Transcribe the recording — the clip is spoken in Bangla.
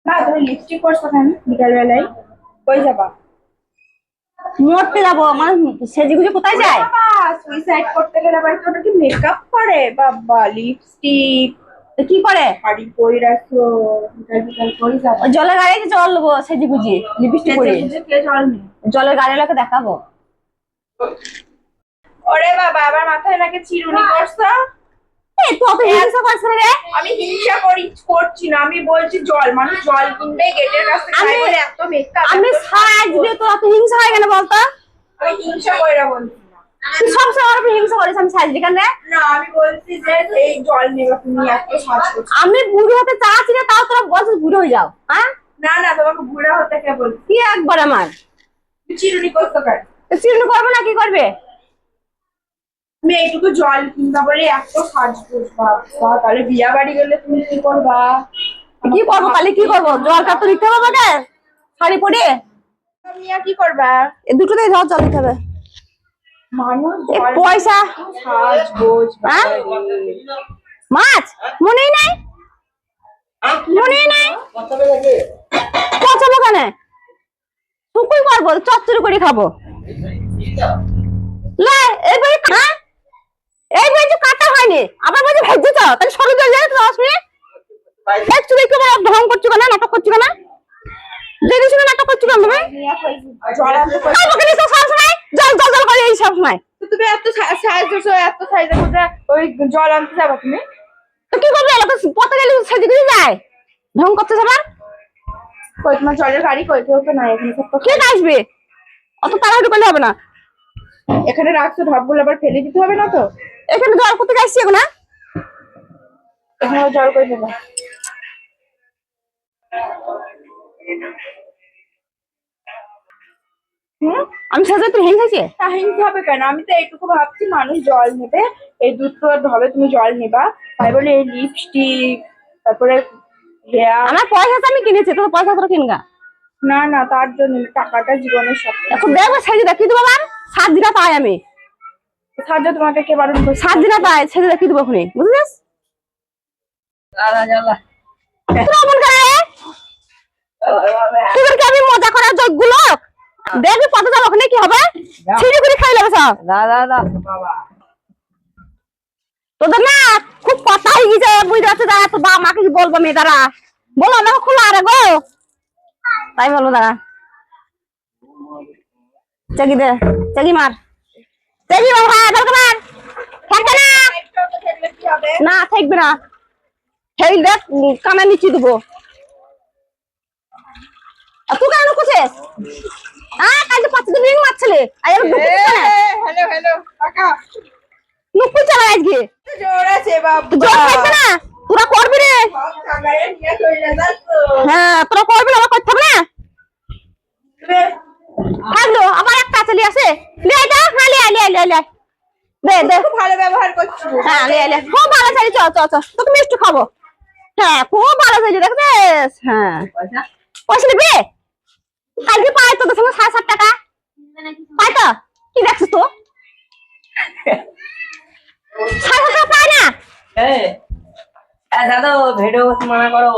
না তুমি লিপস্টিক করছো কেন বিকাল বেলায়? কই যাবা? মরতে যাবো আমার সেজেগুজে কোথায় যায়? বাবা সুইসাইড করতে গেলে আবার কি ওটা কি মেকআপ করে? বাবা লিপস্টিক তো কি করে? শাড়ি পরে রাখছো, বিকাল বিকাল কই যাবা? ওই জলের গাড়িতে জল নেবো সেজে গুজি লিপস্টিক সেজে করে। গুজে কে জল নেই? জলের গাড়ি লোকে দেখাবো। ওরে বাবা আবার মাথায় লাগে চিরুনি করছো। তুই অত হিংসা করছিস রে? আমি হিংসা করছি না, আমি বলছি জল মানুষ জল কিনবে গেটের কাছে খাই বলে এত মেকআপ। আমি সাজ দিয়ে তোর অত হিংসা হয় কেন বলতো? আমি হিংসা কইরা বলছি না। তুই সবসময় আমার উপর হিংসা করিস, আমি সাজ দিই কেন রে? না আমি বলছি যে এই জল নেবে তুমি এত সাজ করছো। আমি বুড়ো হতে চাচ্ছি না, তাও তোরা বলছিস বুড়ো হয়ে যাও। হ্যাঁ না না তোমাকে বুড়া হতে কে বলছি? কি একবার আমার চিরুনি করছো কেন? চিরুনি করবো না কি করবে? তুমি এইটুকু জল কিনবা বলে এত সাজগোজ বাবা, তাহলে বিয়া বাড়ি গেলে তুমি কি করবা? কি করবো তাহলে কি করবো? জল কাপ তো নিতে হবে আমাকে শাড়ি পরে। মিয়া কি করবা? এই দুটোতেই জল জল নিতে হবে। মানুষ পয়সা সাজগোজ হ্যাঁ? মাছ মনেই নাই, মনেই নাই। পচাবো কেন? টুকুই করবো, চচ্চড়ি করে খাবো। লে এইবারে হ্যাঁ এই বলছি কাটা হয়নি, আবার বলছি ভেজে তো তাহলে সরু জল যায় তো 10 মিনিট। দেখছো দেখো বড় ঢং করছো কেন, নাটক করছো কেন? দেখি শুনে নাটক করছো কেন তুমি? জল আনতে কই? আমাকে নিয়ে সব সময় জল জল জল করে এই সব সময়। তো তুমি এত সাজছো, এত সাইজের মধ্যে ওই জল আনতে যাবা তুমি? তো কি করবে? লোকে পথে গেলে সেদিকে দিয়ে যায়, ঢং করতে সবার। কই তোমার জলের গাড়ি কই? কেউ তো নাই এখানে, সব তো কে আসবে? অত তাড়াহুড়ো করলে হবে না। এখানে রাখছো, ঢপগুলো আবার ফেলে দিতে হবে না তো? এখানে জল করতে যাচ্ছি এখন। হ্যাঁ এখানে জল কই দেবা? আমি সাথে তুই হিংসাছি। হিংসা হবে কেন? আমি তো এইটুকু ভাবছি মানুষ জল নেবে, এই দুটো ঢবে তুমি জল নেবা, তাই বলে এই লিপস্টিক তারপরে হেয়ার। আমার পয়সা তো আমি কিনেছি, তোর পয়সা তোর কিনগা। না না তার জন্য টাকাটা জীবনের সব। এখন দেখবো সাইজে দেখি দেবো। আবার 7 দিনা পাই আমি, সাহায্য তোমাকে কে বারণ করছে? 7 দিনা পাই সেজে দেখি দেবো ওখানে, বুঝলিস? তোর অমন করে তোদের কি আমি মজা করার যোগগুলো দেখবি? কত যাবো ওখানে কি হবে? ছিঁড়ি করে খাই লাগবে সব। তোদের না খুব কথা হয়ে গেছে, বুঝতে পারছো? দাঁড়া তো বা মাকে কি বলবো? মেয়ে দাঁড়া বলো আমাকে খোলা আরে গো, তাই বলবো। দাঁড়া চাকি দে, চাকি মার, চাকি মার ভাই, দরকার মার। থাকবে না, কি হবে? না থাকবে না। হেই দেখ কানা নিচে দেবো। আর তুই কেন করছিস? হ্যাঁ কালকে 5 দিন রিং মারছিলে, আর হ্যালো হ্যালো কাকা, নুকুল চালা আজকে জোর আছে বাবা। জল থাকবে না, তোরা করবি রে। সব টাকায় নিয়ে চলে যাচ্ছ। হ্যাঁ তোরা করবি না, আমার করতে হবে না। থাকলো আবার একটা চলে আসে, লে এটা হ্যাঁ লে লে লে লে দে দে। খুব ভালো ব্যবহার করছো। হ্যাঁ লে লে, খুব ভালো চালি। চ চ চ তোকে মিষ্টি খাবো। হ্যাঁ খুব ভালো চালি, দেখছিস? হ্যাঁ পয়সা নিবি? কালকে পাই তোদের সঙ্গে 7.5 টাকা পাই তো। কি দেখছিস তো? 7.5 টাকা পাই না। দাদা ভিডিও মানা করো।